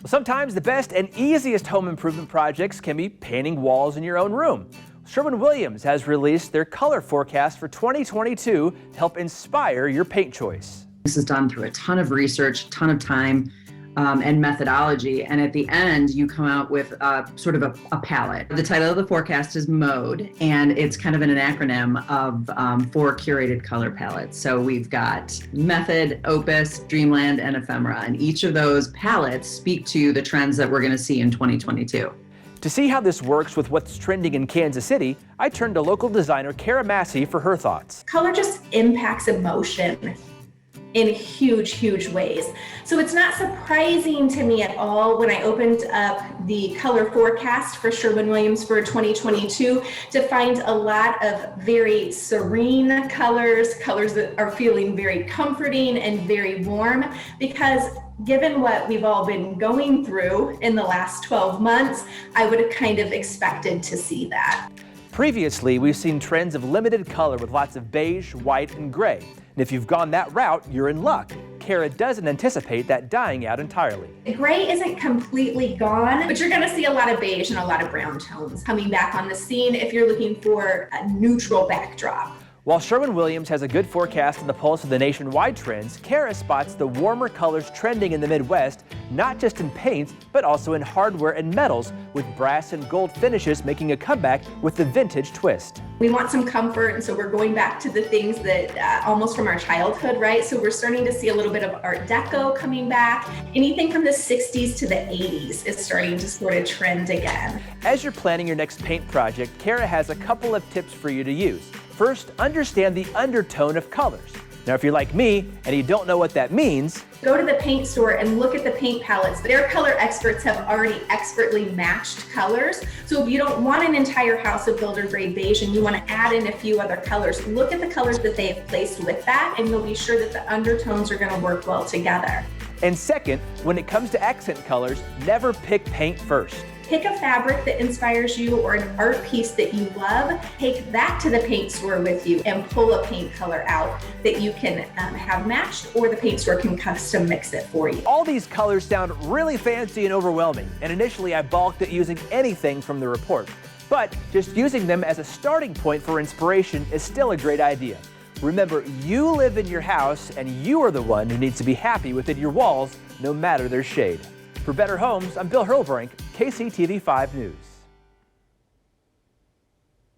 Sometimes the best and easiest home improvement projects can be painting walls in your own room. Sherwin-Williams has released their color forecast for 2022 to help inspire your paint choice. This is done through a ton of research, a ton of time, and methodology. And at the end, you come out with sort of a palette. The title of the forecast is MODE, and it's kind of an acronym of 4 curated color palettes. So we've got Method, Opus, Dreamland, and Ephemera. And each of those palettes speak to the trends that we're going to see in 2022. To see how this works with what's trending in Kansas City, I turned to local designer Kara Massey for her thoughts. Color just impacts emotion in huge, huge ways. So it's not surprising to me at all when I opened up the color forecast for Sherwin-Williams for 2022 to find a lot of very serene colors that are feeling very comforting and very warm, because given what we've all been going through in the last 12 months, I would have kind of expected to see that. Previously, we've seen trends of limited color with lots of beige, white, and gray. And if you've gone that route, you're in luck. Kara doesn't anticipate that dying out entirely. The gray isn't completely gone, but you're going to see a lot of beige and a lot of brown tones coming back on the scene if you're looking for a neutral backdrop. While Sherwin-Williams has a good forecast on the pulse of the nationwide trends, Kara spots the warmer colors trending in the Midwest, not just in paints, but also in hardware and metals, with brass and gold finishes making a comeback with the vintage twist. We want some comfort, and so we're going back to the things that almost from our childhood, right? So we're starting to see a little bit of Art Deco coming back. Anything from the 60s to the 80s is starting to sort of trend again. As you're planning your next paint project, Kara has a couple of tips for you to use. First, understand the undertone of colors. Now, if you're like me and you don't know what that means, go to the paint store and look at the paint palettes. Their color experts have already expertly matched colors. So if you don't want an entire house of builder grade beige and you want to add in a few other colors, look at the colors that they have placed with that, and you'll be sure that the undertones are going to work well together. And second, when it comes to accent colors, never pick paint first. Pick a fabric that inspires you or an art piece that you love. Take that to the paint store with you and pull a paint color out that you can have matched, or the paint store can custom mix it for you. All these colors sound really fancy and overwhelming, and initially I balked at using anything from the report. But just using them as a starting point for inspiration is still a great idea. Remember, you live in your house and you are the one who needs to be happy within your walls, no matter their shade. For Better Homes, I'm Bill Hurlbrink, KCTV5 News.